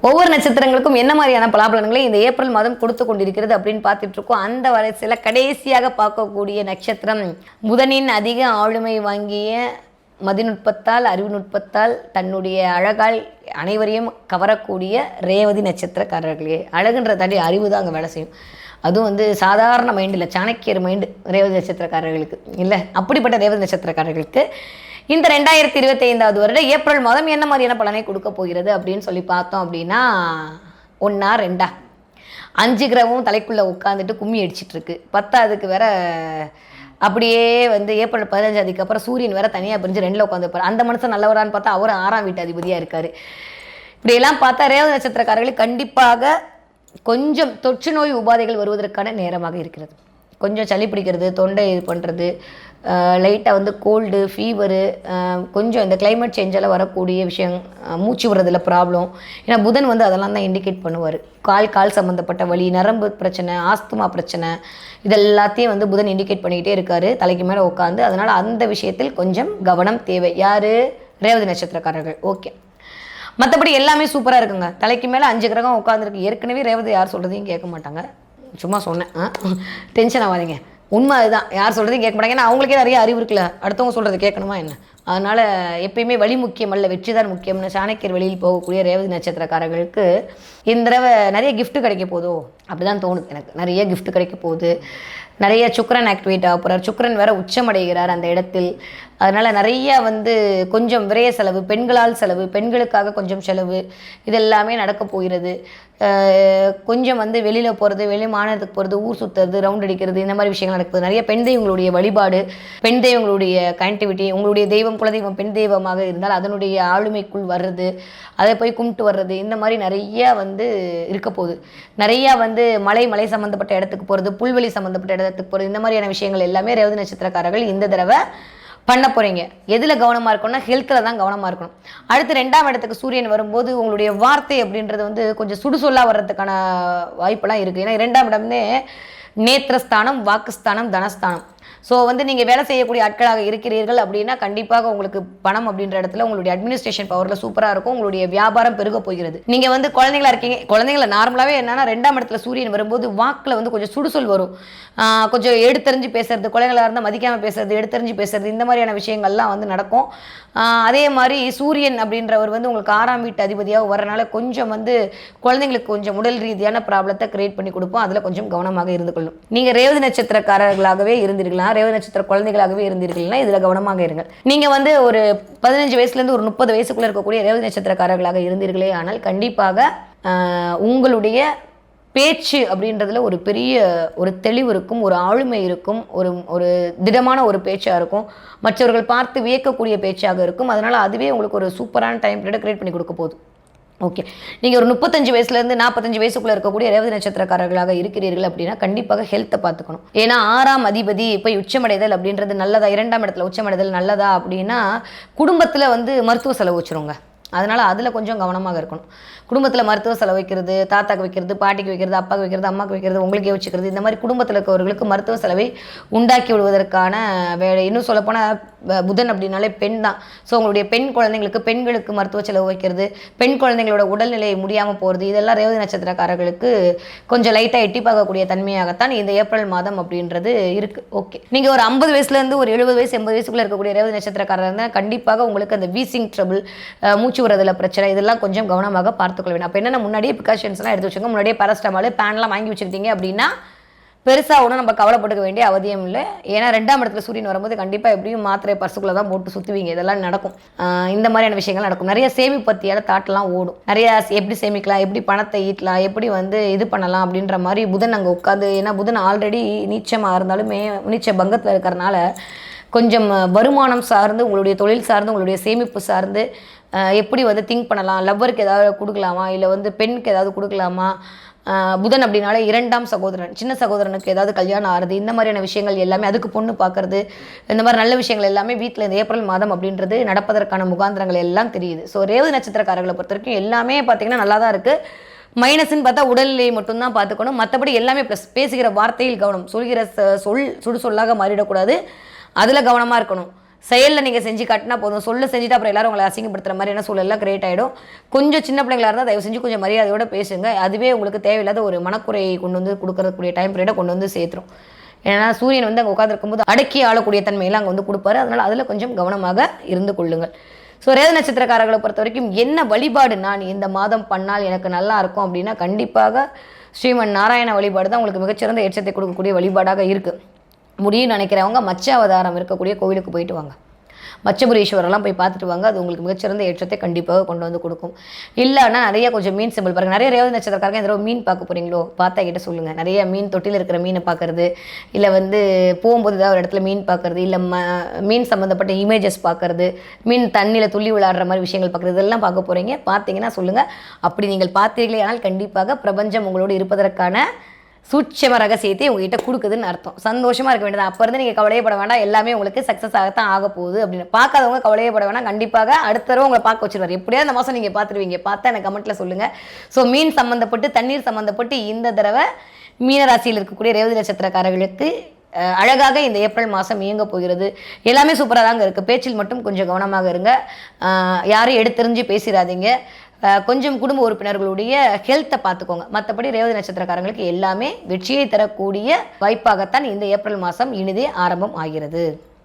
ஒவ்வொரு நட்சத்திரங்களுக்கும் என்ன மாதிரியான பலாபலன்களை இந்த ஏப்ரல் மாதம் கொடுத்து கொண்டிருக்கிறது அப்படின்னு பார்த்துட்டு இருக்கோம். அந்த வரிசையில் கடைசியாக பார்க்கக்கூடிய நட்சத்திரம் புதனின் அதிக ஆளுமை வாங்கிய மதிநுட்பத்தால் அறிவு நுட்பத்தால் தன்னுடைய அழகால் அனைவரையும் கவரக்கூடிய ரேவதி நட்சத்திரக்காரர்களே. அழகுன்ற தாண்டி அறிவு தான் அங்கே வேலை செய்யும். அதுவும் வந்து சாதாரண மைண்டு இல்லை, சாணக்கியர் மைண்டு ரேவதி நட்சத்திரக்காரர்களுக்கு இல்லை. அப்படிப்பட்ட ரேவதி நட்சத்திரக்காரர்களுக்கு இந்த 2025 வருட ஏப்ரல் மாதம் என்ன மாதிரியான பலனை கொடுக்க போகிறது அப்படின்னு சொல்லி பார்த்தோம் அப்படின்னா, 1 2 5 கிரகமும் தலைக்குள்ளே உட்காந்துட்டு கும்மி அடிச்சிட்ருக்கு. 10க்கு வேற அப்படியே வந்து ஏப்ரல் 15 அப்புறம் சூரியன் வேற தனியாக பிரிஞ்சு 2ல் உட்காந்துருப்பார். அந்த மனுஷன் நல்லவரான்னு பார்த்தா அவர் 6ஆம் வீட்டு அதிபதியாக இருக்கார். இப்படியெல்லாம் பார்த்தா ரேவதி நட்சத்திரக்காரர்களுக்கு கண்டிப்பாக கொஞ்சம் தொற்று நோய் உபாதைகள் வருவதற்கான நேரமாக இருக்கிறது. கொஞ்சம் சளி பிடிக்கிறது, தொண்டை இது பண்ணுறது, லைட்டாக வந்து கோல்டு, ஃபீவரு, கொஞ்சம் இந்த கிளைமேட் சேஞ்செல்லாம் வரக்கூடிய விஷயம், மூச்சு விடுறதுல ப்ராப்ளம். ஏன்னா புதன் வந்து அதெல்லாம் தான் இண்டிகேட் பண்ணுவார். கால் சம்மந்தப்பட்ட வலி, நரம்பு பிரச்சனை, ஆஸ்துமா பிரச்சனை, இதெல்லாத்தையும் வந்து புதன் இண்டிகேட் பண்ணிக்கிட்டே இருக்கார் தலைக்கு மேலே உட்காந்து. அதனால் அந்த விஷயத்தில் கொஞ்சம் கவனம் தேவை. யார்? ரேவதி நட்சத்திரக்காரர்கள். ஓகே, மற்றபடி எல்லாமே சூப்பராக இருக்குங்க. தலைக்கு மேலே 5 கிரகம் உட்காந்துருக்கு. ஏற்கனவே ரேவதி யார் சொல்கிறதையும் கேட்க மாட்டாங்க. சும்மா சொன்னேன், டென்ஷன் ஆகாதீங்க. உண்மை அதுதான், யார் சொல்கிறதையும் கேட்க மாட்டாங்க. ஏன்னா அவங்களுக்கே நிறைய அறிவு இருக்குல்ல, அடுத்தவங்க சொல்கிறது கேட்கணுமா என்ன? அதனால் எப்பயுமே வழி முக்கியம் அல்ல, வெற்றி தான் முக்கியம்னு சாணக்கியர் வெளியில் போகக்கூடிய ரேவதி நட்சத்திரக்காரர்களுக்கு இந்த தடவை நிறைய கிஃப்ட் கிடைக்க போதோ அப்படி தான் தோணுது எனக்கு. நிறைய கிஃப்ட் கிடைக்க போகுது. நிறைய சுக்கிரன் ஆக்டிவேட் ஆக போகிறார். சுக்கிரன் வேற உச்சமடைகிறார் அந்த இடத்தில். அதனால் நிறைய வந்து கொஞ்சம் விரைய செலவு, பெண்களால் செலவு, பெண்களுக்காக கொஞ்சம் செலவு, இதெல்லாமே நடக்க போகிறது. கொஞ்சம் வந்து வெளியில் போகிறது, வெளி மாநிலத்துக்கு போகிறது, ஊர் சுற்றுறது, ரவுண்ட் அடிக்கிறது, இந்த மாதிரி விஷயங்கள் நடக்குது. நிறைய பெண் தெய்வங்களுடைய வழிபாடு, பெண் தெய்வங்களுடைய கனெக்டிவிட்டி, உங்களுடைய தெய்வம் குலதெய்வம் பெண் தெய்வமாக இருந்தால் அதனுடைய ஆளுமைக்குள் வர்றது, அதை போய் கும்பிட்டு வர்றது, இந்த மாதிரி நிறைய வந்து இருக்க போகுது. நிறையா வந்து மலை சம்மந்தப்பட்ட இடத்துக்கு போகிறது, புல்வெளி சம்மந்தப்பட்ட இடத்துக்கு போகிறது, இந்த மாதிரியான விஷயங்கள் எல்லாமே ரேவதி நட்சத்திரக்காரர்கள் இந்த தடவை பண்ண போகிறீங்க. எதில் கவனமாக இருக்கணும்னா ஹெல்த்தில் தான் கவனமாக இருக்கணும். அடுத்து 2ஆம் இடத்துக்கு சூரியன் வரும்போது உங்களுடைய வார்த்தை அப்படின்றது வந்து கொஞ்சம் சுடுசொல்லாக வர்றதுக்கான வாய்ப்பெல்லாம் இருக்குது. ஏன்னா 2ஆம் இடம்னே நேத்திரஸ்தானம், வாக்குஸ்தானம், தனஸ்தானம். ஸோ வந்து நீங்கள் வேலை செய்யக்கூடிய ஆட்களாக இருக்கிறீர்கள் அப்படின்னா கண்டிப்பாக உங்களுக்கு பணம் அப்படின்ற இடத்துல உங்களுடைய அட்மினிஸ்ட்ரேஷன் பவரில் சூப்பராக இருக்கும். உங்களுடைய வியாபாரம் பெருக போகிறது. நீங்கள் வந்து குழந்தைங்களா இருக்கீங்க, குழந்தைங்கள நார்மலாகவே என்னன்னா 2ஆம் இடத்துல சூரியன் வரும்போது வாக்கில் வந்து கொஞ்சம் சுடுசொல் வரும். கொஞ்சம் எடுத்தறிஞ்சு பேசுறது, குழந்தைங்களா இருந்தால் மதிக்காமல் பேசுறது, எடுத்தறிஞ்சு பேசுறது, இந்த மாதிரியான விஷயங்கள்லாம் வந்து நடக்கும். அதே மாதிரி சூரியன் அப்படின்றவர் வந்து உங்களுக்கு 6ஆம் வீட்டு அதிபதியாக வரனால கொஞ்சம் வந்து குழந்தைங்களுக்கு கொஞ்சம் உடல் ரீதியான ப்ராப்ளத்தை கிரியேட் பண்ணி கொடுப்போம். அதில் கொஞ்சம் கவனமாக இருந்து கொள்ளும். நீங்கள் ரேவதி நட்சத்திரக்காரர்களாகவே இருந்திருக்கலாம், ரேவதி நட்சத்திர குழந்தைகளாகவே இருந்தீர்கள்னா இதில் கவனமாக இருங்கள். நீங்கள் வந்து ஒரு 15 வயசுலேருந்து ஒரு 30 வயசுக்குள்ளே இருக்கக்கூடிய ரேவதி நட்சத்திரக்காரர்களாக இருந்தீர்களே ஆனால் கண்டிப்பாக உங்களுடைய பேச்சு அப்படின்றதுல ஒரு பெரிய ஒரு தெளிவு இருக்கும், ஒரு ஆளுமை இருக்கும், ஒரு திடமான ஒரு பேச்சாக இருக்கும், மற்றவர்கள் பார்த்து வியக்கக்கூடிய பேச்சாக இருக்கும். அதனால் அதுவே உங்களுக்கு ஒரு சூப்பரான டைம் பீரியட் கிரியேட் பண்ணி கொடுக்க போகுது. ஓகே, நீங்கள் ஒரு 35 வயசுலேருந்து 45 வயசுக்குள்ளே இருக்கக்கூடிய ரேவதி நட்சத்திரக்காரர்களாக இருக்கிறீர்கள் அப்படின்னா கண்டிப்பாக ஹெல்த்தை பார்த்துக்கணும். ஏன்னா 6ஆம் அதிபதி போய் உச்சமடைதல் அப்படின்றது நல்லதா, 2ஆம் இடத்துல உச்சமடைதல் நல்லதா அப்படின்னா குடும்பத்தில் வந்து மருத்துவ செலவு வச்சுருங்க. அதனால் அதில் கொஞ்சம் கவனமாக இருக்கணும். குடும்பத்தில் மருத்துவ செலவு வைக்கிறது, தாத்தாக்கு வைக்கிறது, பாட்டிக்கு வைக்கிறது, அப்பாவுக்கு வைக்கிறது, அம்மாவுக்கு வைக்கிறது, உங்களுக்கே வச்சுக்கிறது, இந்த மாதிரி குடும்பத்தில் இருக்கவர்களுக்கு மருத்துவ செலவை உண்டாக்கி விடுவதற்கான வேலை. இன்னும் சொல்லப்போனால் புதன் அப்படின்னாலே பெண் தான். ஸோ உங்களுடைய பெண் குழந்தைங்களுக்கு, பெண்களுக்கு மருத்துவ செலவு வைக்கிறது, பெண் குழந்தைங்களோட உடல்நிலை முடியாமல் போகிறது, இதெல்லாம் ரேவதி நட்சத்திரக்காரர்களுக்கு கொஞ்சம் லைட்டாக எட்டி பார்க்கக்கூடிய தன்மையாகத்தான் இந்த ஏப்ரல் மாதம் அப்படின்றது இருக்குது. ஓகே, நீங்கள் ஒரு 50 வயசுலேருந்து ஒரு 70 வயசு 80 வயசுக்குள்ளே இருக்கக்கூடிய ரேவதி நட்சத்திரக்காரர் இருந்தால் கண்டிப்பாக உங்களுக்கு அந்த வீசிங் ட்ரபிள், மூச்சு வரதுல பிரச்சனை, இதெல்லாம் கொஞ்சம் கவனமாக பார்த்துக்கொள்ள வேண்டும். அப்போ என்னென்ன முன்னாடியே ப்ரிகாஷன்ஸ்லாம் எடுத்து வச்சுக்கோங்க. முன்னாடியே பேராசிட்டமால் பேன்லாம் வாங்கி வச்சுக்கிட்டீங்க அப்படின்னா பெருசாக ஒன்றும் நம்ம கவலைப்பட்டுக்க வேண்டிய அவசியம் இல்லை. ஏன்னா 2ஆம் இடத்துல சூரியன் வரும்போது கண்டிப்பாக எப்படியும் மாத்திரை பர்சுக்குள்ளே தான் போட்டு சுற்றுவீங்க. இதெல்லாம் நடக்கும். இந்த மாதிரியான விஷயங்கள் நடக்கும். நிறைய சேமிப்பு பற்றியான தாட்டெலாம் ஓடும். நிறையா எப்படி சேமிக்கலாம், எப்படி பணத்தை ஈட்டலாம், எப்படி வந்து இது பண்ணலாம் அப்படின்ற மாதிரி புதன் அங்கே உட்காந்து. ஏன்னா புதன் ஆல்ரெடி நீச்சமாக இருந்தாலுமே நீச்ச பங்கத்தில் இருக்கிறனால கொஞ்சம் வருமானம் சார்ந்து, உங்களுடைய தொழில் சார்ந்து, உங்களுடைய சேமிப்பு சார்ந்து எப்படி வந்து திங்க் பண்ணலாம், லவ்வருக்கு ஏதாவது கொடுக்கலாமா, இல்லை வந்து பெண்ணுக்கு ஏதாவது கொடுக்கலாமா. புதன் அப்படின்னாலே 2ஆம் சகோதரன், சின்ன சகோதரனுக்கு ஏதாவது கல்யாணம் ஆகிறது, இந்த மாதிரியான விஷயங்கள் எல்லாமே, அதுக்கு பொண்ணு பார்க்கறது, இந்த மாதிரி நல்ல விஷயங்கள் எல்லாமே வீட்டில் இந்த ஏப்ரல் மாதம் அப்படின்றது நடப்பதற்கான முகாந்திரங்கள் எல்லாம் தெரியுது. ஸோ ரேவதி நட்சத்திரக்காரர்களை பொறுத்த வரைக்கும் எல்லாமே பார்த்திங்கன்னா நல்லா தான் இருக்குது. மைனஸ்ன்னு பார்த்தா உடல்நிலை மட்டும்தான் பார்த்துக்கணும். மற்றபடி எல்லாமே ப்ளஸ். பேசுகிற வார்த்தையில் கவனம், சொல்கிற சுடு சொல்லாக மாறிடக்கூடாது, அதில் கவனமாக இருக்கணும். செயலில் நீங்கள் செஞ்சு காட்டினா போதும். செஞ்சுட்டு அப்புறம் எல்லாரும் உங்களை அசிங்கப்படுத்துகிற மாதிரியான சூழல்லாம் கிரியேட் ஆகிடும். கொஞ்சம் சின்ன பிள்ளைங்களா இருந்தால் தயவு செஞ்சு கொஞ்சம் மரியாதையோட பேசுங்க. அதுவே உங்களுக்கு தேவையில்லாத ஒரு மனக்குறையை கொண்டு வந்து கொடுக்கறதுக்கூடிய டைம் பீரியடை கொண்டு வந்து சேர்த்துரும். ஏன்னா சூரியன் வந்து அங்கே உட்காந்துருக்கும்போது அடக்கி ஆளக்கூடிய தன்மையெல்லாம் அங்கே வந்து கொடுப்பாரு. அதனால் அதில் கொஞ்சம் கவனமாக இருந்து கொள்ளுங்கள். ஸோ ரேவதி நட்சத்திரக்காரர்களை பொறுத்த வரைக்கும் என்ன வழிபாடு நான் இந்த மாதம் பண்ணால் எனக்கு நல்லா இருக்கும் அப்படின்னா, கண்டிப்பாக ஸ்ரீமன் நாராயண வழிபாடு தான் உங்களுக்கு மிகச்சிறந்த ஏற்றத்தை கொடுக்கக்கூடிய வழிபாடாக இருக்குது. முடியும்னு நினைக்கிறவங்க மச்ச அவதாரம் இருக்கக்கூடிய கோவிலுக்கு போயிட்டு வாங்க. மச்சபுரீஸ்வரெல்லாம் போய் பார்த்துட்டு வாங்க. அது உங்களுக்கு மிகச்சிறந்த ஏற்றத்தை கண்டிப்பாக கொண்டு வந்து கொடுக்கும். இல்லைன்னா நிறைய கொஞ்சம் மீன் சிம்பிள் பாருங்கள். நிறைய ரேவதி நட்சத்திரக்காரங்க எந்த மீன் பார்க்க போகிறீங்களோ பார்த்தா கிட்ட சொல்லுங்கள். நிறைய மீன் தொட்டியில் இருக்கிற மீனை பார்க்குறது, இல்லை வந்து போகும்போது ஏதாவது ஒரு இடத்துல மீன் பார்க்குறது, இல்லை மீன் சம்மந்தப்பட்ட இமேஜஸ் பார்க்குறது, மீன் தண்ணியில் துள்ளி விளையாடுற மாதிரி விஷயங்கள் பார்க்குறது, இதெல்லாம் பார்க்க போகிறீங்க. பார்த்தீங்கன்னா சொல்லுங்கள். அப்படி நீங்கள் பார்த்தீர்களே ஆனால் கண்டிப்பாக பிரபஞ்சம் உங்களோடு இருப்பதற்கான சூட்சம ரகசியத்தை உங்ககிட்ட கொடுக்குதுன்னு அர்த்தம். சந்தோஷமாக இருக்க வேண்டியது. அப்போ இருந்து நீங்கள் கவலையப்பட வேண்டாம், எல்லாமே உங்களுக்கு சக்ஸஸ் ஆகத்தான் ஆக போகுது அப்படின்னு. பார்க்காதவங்க கவலையப்பட வேண்டாம், கண்டிப்பாக அடுத்த தடவை உங்களை பார்க்க வச்சுருவார். எப்படியாவது இந்த மாதம் நீங்கள் பார்த்துருவீங்க. பார்த்தா எனக்கு கமெண்ட்டில் சொல்லுங்கள். ஸோ மீன் சம்மந்தப்பட்டு தண்ணீர் சம்மந்தப்பட்டு இந்த தடவை மீனராசியில் இருக்கக்கூடிய ரேவதி நட்சத்திரக்காரர்களுக்கு அழகாக இந்த ஏப்ரல் மாதம் இயங்க போகிறது. எல்லாமே சூப்பராக தாங்க இருக்குது. பேச்சில் மட்டும் கொஞ்சம் கவனமாக இருங்க. யாரும் எடுத்தெறிஞ்சு பேசிடாதீங்க. கொஞ்சம் குடும்ப உறுப்பினர்களுடைய ஹெல்த்தை பார்த்துக்கோங்க. மற்றபடி ரேவதி நட்சத்திரக்காரங்களுக்கு எல்லாமே வெற்றியை தரக்கூடிய வாய்ப்பாகத்தான் இந்த ஏப்ரல் மாதம் இனிதே ஆரம்பம் ஆகிறது.